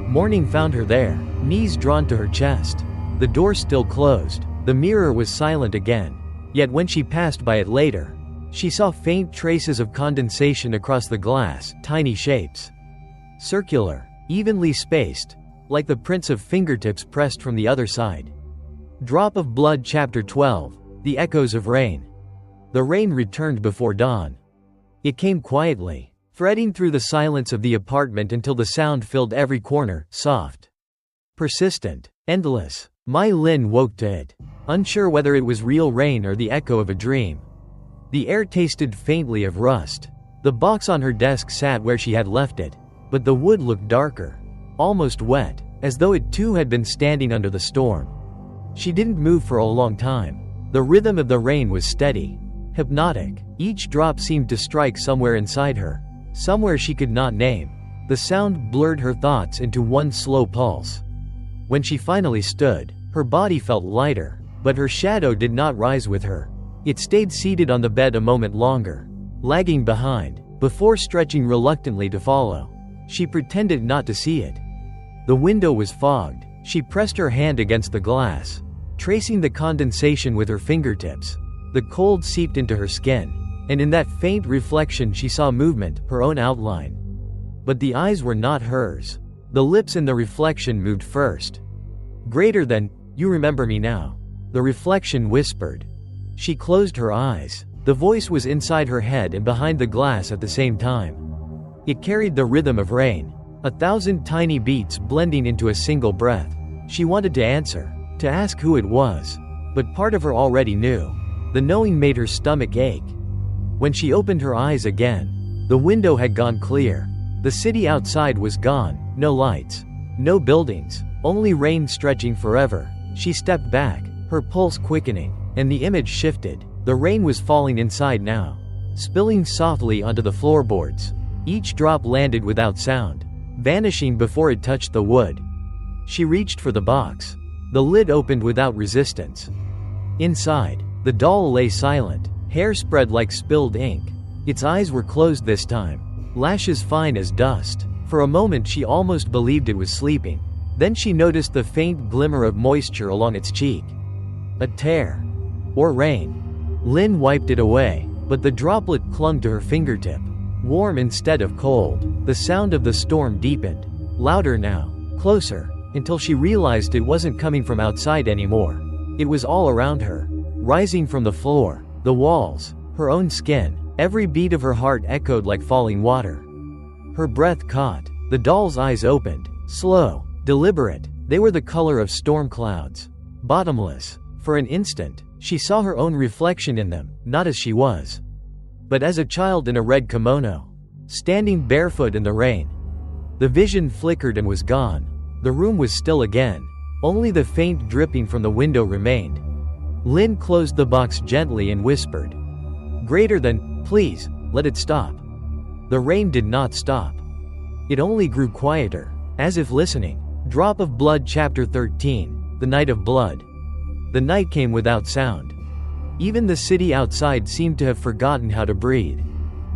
Morning found her there, knees drawn to her chest. The door still closed, the mirror was silent again. Yet when she passed by it later, she saw faint traces of condensation across the glass, tiny shapes. Circular, evenly spaced, like the prints of fingertips pressed from the other side. Drop of Blood Chapter 12, The Echoes of Rain. The rain returned before dawn. It came quietly, threading through the silence of the apartment until the sound filled every corner, soft, persistent, endless. Mai Lin woke to it, unsure whether it was real rain or the echo of a dream. The air tasted faintly of rust. The box on her desk sat where she had left it, but the wood looked darker, almost wet, as though it too had been standing under the storm. She didn't move for a long time. The rhythm of the rain was steady, hypnotic. Each drop seemed to strike somewhere inside her, somewhere she could not name. The sound blurred her thoughts into one slow pulse. When she finally stood, her body felt lighter, but her shadow did not rise with her. It stayed seated on the bed a moment longer, lagging behind, before stretching reluctantly to follow. She pretended not to see it. The window was fogged. She pressed her hand against the glass, tracing the condensation with her fingertips. The cold seeped into her skin, and in that faint reflection she saw movement, her own outline. But the eyes were not hers. The lips in the reflection moved first. Greater than, you remember me now, the reflection whispered. She closed her eyes. The voice was inside her head and behind the glass at the same time. It carried the rhythm of rain, 1,000 tiny beats blending into a single breath. She wanted to answer, to ask who it was, but part of her already knew. The knowing made her stomach ache. When she opened her eyes again, the window had gone clear. The city outside was gone, no lights, no buildings, only rain stretching forever. She stepped back, her pulse quickening, and the image shifted. The rain was falling inside now, spilling softly onto the floorboards. Each drop landed without sound, vanishing before it touched the wood. She reached for the box. The lid opened without resistance. Inside, the doll lay silent, hair spread like spilled ink. Its eyes were closed this time, lashes fine as dust. For a moment she almost believed it was sleeping. Then she noticed the faint glimmer of moisture along its cheek. A tear. Or rain. Lin wiped it away. but the droplet clung to her fingertip, warm instead of cold. The sound of the storm deepened, louder now, closer, until she realized it wasn't coming from outside anymore. It was all around her, rising from the floor, the walls, her own skin. Every beat of her heart echoed like falling water. Her breath caught. The doll's eyes opened, slow, deliberate. They were the color of storm clouds, bottomless. For an instant, she saw her own reflection in them, not as she was, but as a child in a red kimono, standing barefoot in the rain. The vision flickered and was gone. The room was still again. Only the faint dripping from the window remained. Lynn closed the box gently and whispered, "Greater than, please, let it stop." The rain did not stop. It only grew quieter, as if listening. Drop of Blood Chapter 13, The Night of Blood. The night came without sound. Even the city outside seemed to have forgotten how to breathe.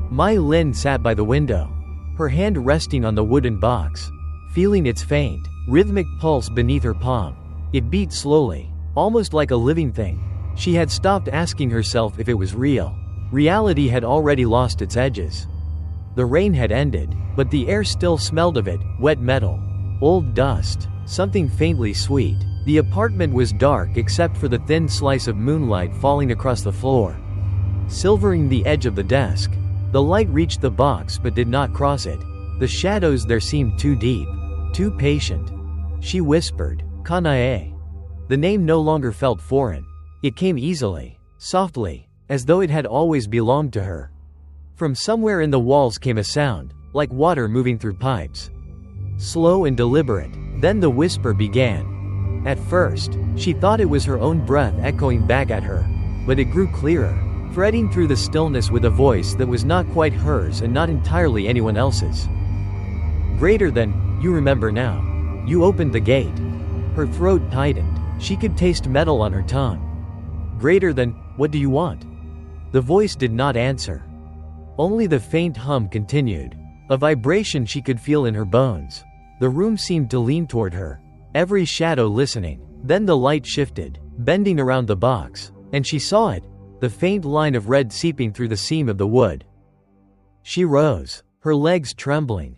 Mai Lin sat by the window, her hand resting on the wooden box, feeling its faint, rhythmic pulse beneath her palm. It beat slowly, almost like a living thing. She had stopped asking herself if it was real. Reality had already lost its edges. The rain had ended, but the air still smelled of it, wet metal, old dust, something faintly sweet. The apartment was dark except for the thin slice of moonlight falling across the floor, silvering the edge of the desk. The light reached the box but did not cross it. The shadows there seemed too deep, too patient. She whispered, "Kanae." The name no longer felt foreign. It came easily, softly, as though it had always belonged to her. From somewhere in the walls came a sound, like water moving through pipes. Slow and deliberate. Then the whisper began. At first, she thought it was her own breath echoing back at her, but it grew clearer, threading through the stillness with a voice that was not quite hers and not entirely anyone else's. "Greater than, you remember now. You opened the gate." Her throat tightened. She could taste metal on her tongue. "Greater than, what do you want?" The voice did not answer. Only the faint hum continued, a vibration she could feel in her bones. The room seemed to lean toward her, every shadow listening. Then the light shifted, bending around the box, and she saw it, the faint line of red seeping through the seam of the wood. She rose, her legs trembling.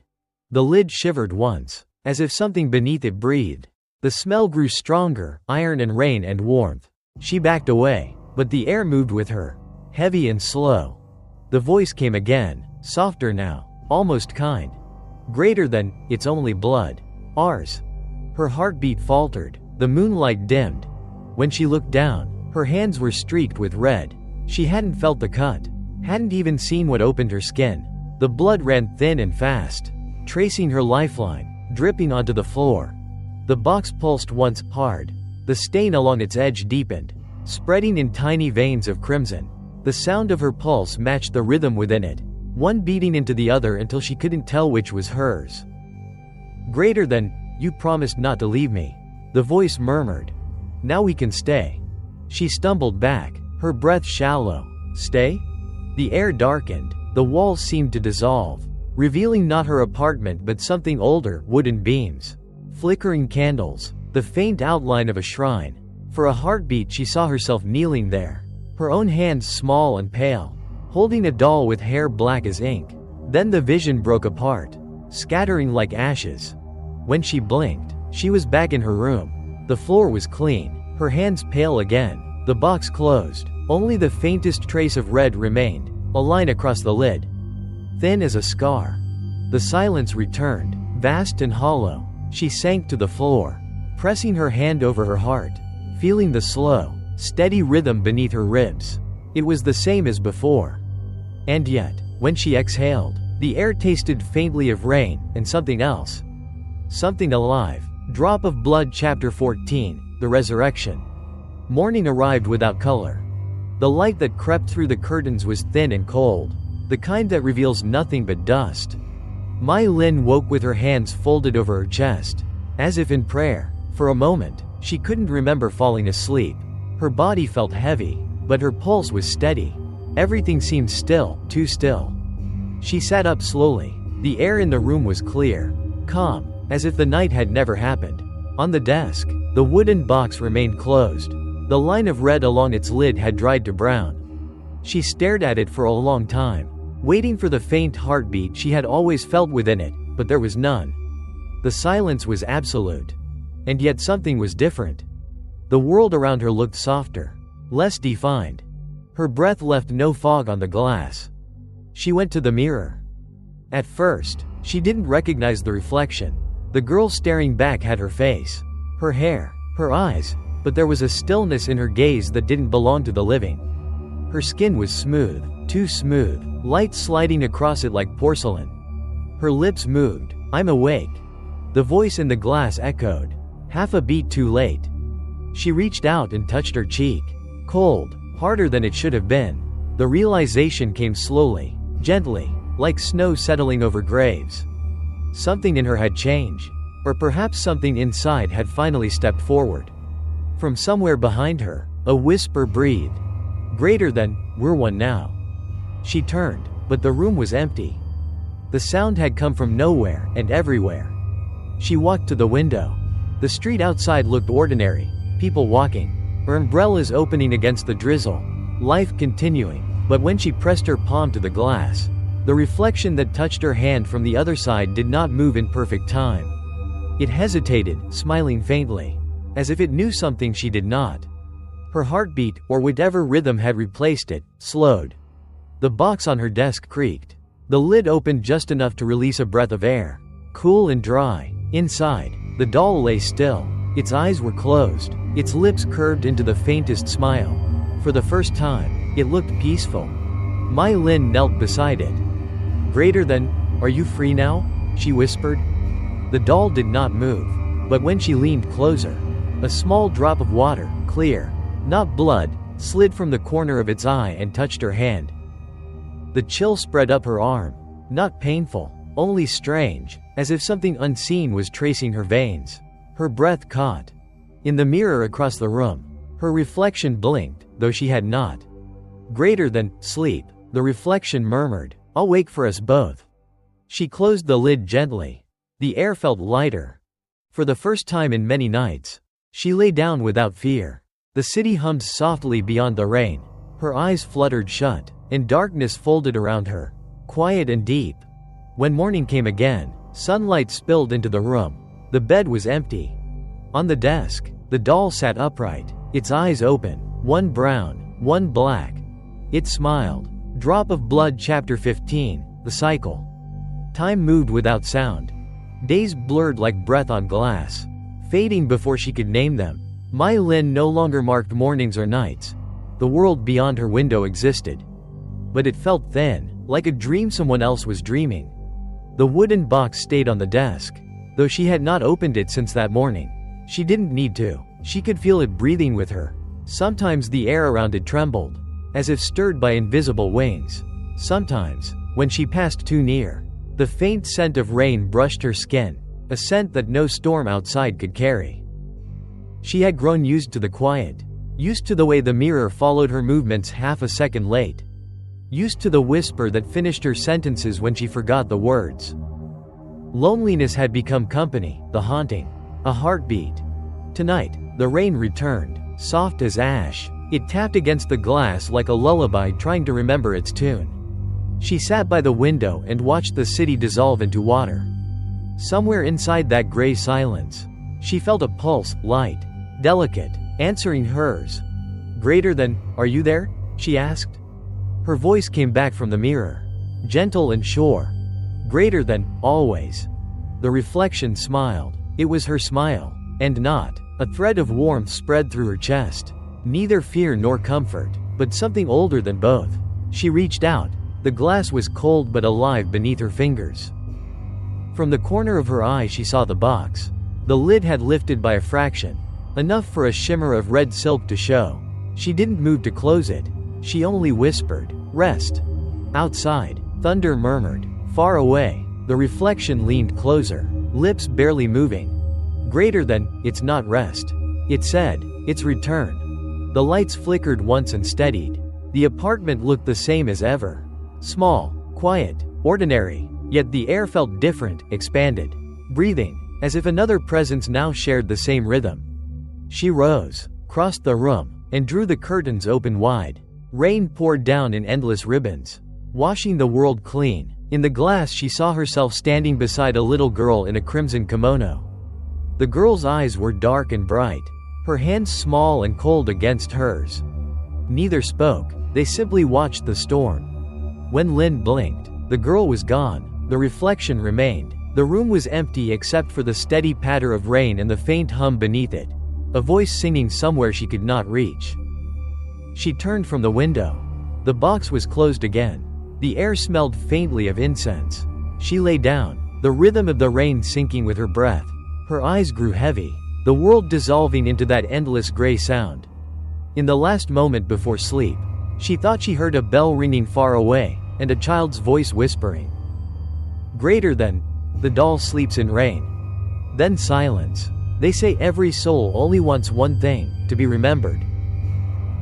The lid shivered once, as if something beneath it breathed. The smell grew stronger, iron and rain and warmth. She backed away, but the air moved with her, heavy and slow. The voice came again, softer now, almost kind. "Greater than, it's only blood. Ours." Her heartbeat faltered, the moonlight dimmed. When she looked down, her hands were streaked with red. She hadn't felt the cut, hadn't even seen what opened her skin. The blood ran thin and fast, tracing her lifeline, dripping onto the floor. The box pulsed once, hard. The stain along its edge deepened, spreading in tiny veins of crimson. The sound of her pulse matched the rhythm within it, one beating into the other until she couldn't tell which was hers. "Greater than, you promised not to leave me," the voice murmured. "Now we can stay." She stumbled back, her breath shallow. "Stay?" The air darkened, the walls seemed to dissolve, revealing not her apartment but something older, wooden beams, flickering candles, the faint outline of a shrine. For a heartbeat she saw herself kneeling there, her own hands small and pale, holding a doll with hair black as ink. Then the vision broke apart, scattering like ashes. When she blinked, she was back in her room. The floor was clean, her hands pale again. The box closed. Only the faintest trace of red remained, a line across the lid, thin as a scar. The silence returned, vast and hollow. She sank to the floor, pressing her hand over her heart, feeling the slow, steady rhythm beneath her ribs. It was the same as before. And yet, when she exhaled, the air tasted faintly of rain and something else. Something alive. Drop of Blood Chapter 14, The Resurrection. Morning arrived without color. The light that crept through the curtains was thin and cold, the kind that reveals nothing but dust. Mai Lin woke with her hands folded over her chest, as if in prayer. For a moment, she couldn't remember falling asleep. Her body felt heavy, but her pulse was steady. Everything seemed still, too still. She sat up slowly. The air in the room was clear, calm, as if the night had never happened. On the desk, the wooden box remained closed. The line of red along its lid had dried to brown. She stared at it for a long time, waiting for the faint heartbeat she had always felt within it, but there was none. The silence was absolute. And yet something was different. The world around her looked softer, less defined. Her breath left no fog on the glass. She went to the mirror. At first, she didn't recognize the reflection. The girl staring back had her face, her hair, her eyes, but there was a stillness in her gaze that didn't belong to the living. Her skin was smooth, too smooth, light sliding across it like porcelain. Her lips moved. "I'm awake." The voice in the glass echoed, half a beat too late. She reached out and touched her cheek. Cold, harder than it should have been. The realization came slowly, gently, like snow settling over graves. Something in her had changed, or perhaps something inside had finally stepped forward. From somewhere behind her, a whisper breathed. Greater than, "We're one now." She turned, but the room was empty. The sound had come from nowhere and everywhere. She walked to the window. The street outside looked ordinary, people walking, her umbrellas opening against the drizzle, life continuing, but when she pressed her palm to the glass, the reflection that touched her hand from the other side did not move in perfect time. It hesitated, smiling faintly, as if it knew something she did not. Her heartbeat, or whatever rhythm had replaced it, slowed. The box on her desk creaked. The lid opened just enough to release a breath of air, cool and dry. Inside, the doll lay still. Its eyes were closed, its lips curved into the faintest smile. For the first time, it looked peaceful. Mai Lin knelt beside it. "Greater than, are you free now?" she whispered. The doll did not move, but when she leaned closer, a small drop of water, clear, not blood, slid from the corner of its eye and touched her hand. The chill spread up her arm, not painful, only strange, as if something unseen was tracing her veins. Her breath caught. In the mirror across the room, her reflection blinked, though she had not. "Greater than, sleep," the reflection murmured. "I'll wake for us both." She closed the lid gently. The air felt lighter. For the first time in many nights, she lay down without fear. The city hummed softly beyond the rain. Her eyes fluttered shut, and darkness folded around her, quiet and deep. When morning came again, sunlight spilled into the room. The bed was empty. On the desk, the doll sat upright, its eyes open, one brown, one black. It smiled. Drop of Blood Chapter 15, The Cycle. Time moved without sound. Days blurred like breath on glass, fading before she could name them. Mai Lin no longer marked mornings or nights. The world beyond her window existed. But it felt thin, like a dream someone else was dreaming. The wooden box stayed on the desk, though she had not opened it since that morning. She didn't need to. She could feel it breathing with her. Sometimes the air around it trembled, as if stirred by invisible wings. Sometimes, when she passed too near, the faint scent of rain brushed her skin, a scent that no storm outside could carry. She had grown used to the quiet, used to the way the mirror followed her movements half a second late, used to the whisper that finished her sentences when she forgot the words. Loneliness had become company, the haunting, a heartbeat. Tonight, the rain returned, soft as ash. It tapped against the glass like a lullaby trying to remember its tune. She sat by the window and watched the city dissolve into water. Somewhere inside that gray silence, she felt a pulse, light, delicate, answering hers. "Greater than, are you there?" she asked. Her voice came back from the mirror, gentle and sure. "Greater than, always." The reflection smiled. It was her smile, and not. A thread of warmth spread through her chest. Neither fear nor comfort, but something older than both. She reached out. The glass was cold but alive beneath her fingers. From the corner of her eye she saw the box. The lid had lifted by a fraction, enough for a shimmer of red silk to show. She didn't move to close it. She only whispered, "Rest." Outside, thunder murmured. Far away, the reflection leaned closer, lips barely moving. "Greater than, it's not rest," it said, "it's return." The lights flickered once and steadied. The apartment looked the same as ever. Small, quiet, ordinary, yet the air felt different, expanded, breathing, as if another presence now shared the same rhythm. She rose, crossed the room, and drew the curtains open wide. Rain poured down in endless ribbons, washing the world clean. In the glass she saw herself standing beside a little girl in a crimson kimono. The girl's eyes were dark and bright, her hands small and cold against hers. Neither spoke, they simply watched the storm. When Lin blinked, the girl was gone, the reflection remained. The room was empty except for the steady patter of rain and the faint hum beneath it, a voice singing somewhere she could not reach. She turned from the window. The box was closed again. The air smelled faintly of incense. She lay down, the rhythm of the rain sinking with her breath. Her eyes grew heavy, the world dissolving into that endless gray sound. In the last moment before sleep, she thought she heard a bell ringing far away, and a child's voice whispering. Greater than, the doll sleeps in rain. Then silence. They say every soul only wants one thing, to be remembered.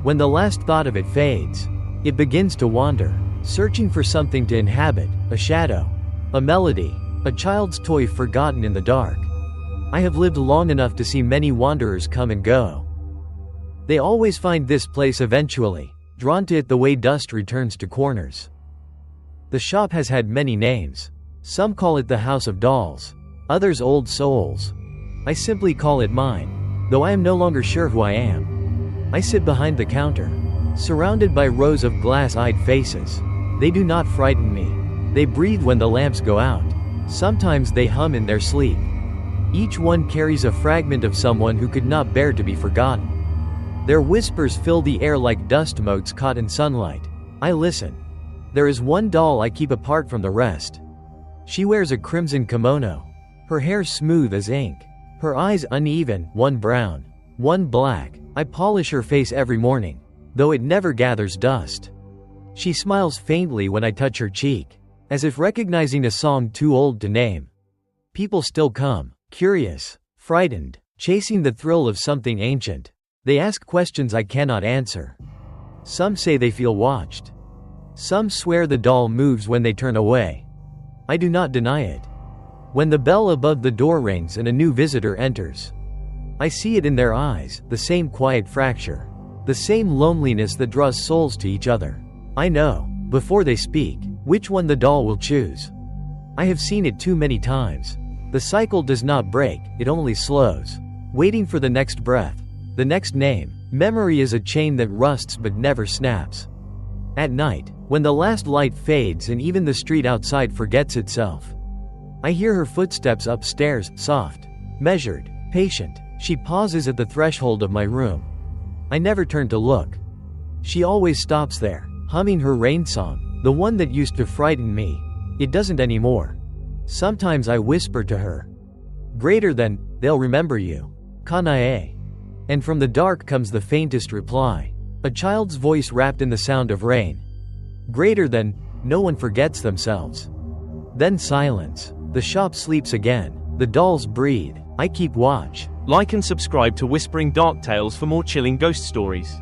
When the last thought of it fades, it begins to wander, searching for something to inhabit, a shadow, a melody, a child's toy forgotten in the dark. I have lived long enough to see many wanderers come and go. They always find this place eventually, drawn to it the way dust returns to corners. The shop has had many names. Some call it the House of Dolls, others Old Souls. I simply call it mine, though I am no longer sure who I am. I sit behind the counter, surrounded by rows of glass-eyed faces. They do not frighten me. They breathe when the lamps go out. Sometimes they hum in their sleep. Each one carries a fragment of someone who could not bear to be forgotten. Their whispers fill the air like dust motes caught in sunlight. I listen. There is one doll I keep apart from the rest. She wears a crimson kimono. Her hair smooth as ink. Her eyes uneven, one brown, one black. I polish her face every morning, though it never gathers dust. She smiles faintly when I touch her cheek, as if recognizing a song too old to name. People still come, curious, frightened, chasing the thrill of something ancient. They ask questions I cannot answer. Some say they feel watched. Some swear the doll moves when they turn away. I do not deny it. When the bell above the door rings and a new visitor enters, I see it in their eyes, the same quiet fracture, the same loneliness that draws souls to each other. I know, before they speak, which one the doll will choose. I have seen it too many times. The cycle does not break, it only slows, waiting for the next breath, the next name. Memory is a chain that rusts but never snaps. At night, when the last light fades and even the street outside forgets itself, I hear her footsteps upstairs, soft, measured, patient. She pauses at the threshold of my room. I never turn to look. She always stops there, humming her rain song, the one that used to frighten me. It doesn't anymore. Sometimes I whisper to her, greater than, they'll remember you. Kanae. And from the dark comes the faintest reply, a child's voice wrapped in the sound of rain. Greater than, no one forgets themselves. Then silence. The shop sleeps again. The dolls breathe. I keep watch. Like and subscribe to Whispering Dark Tales for more chilling ghost stories.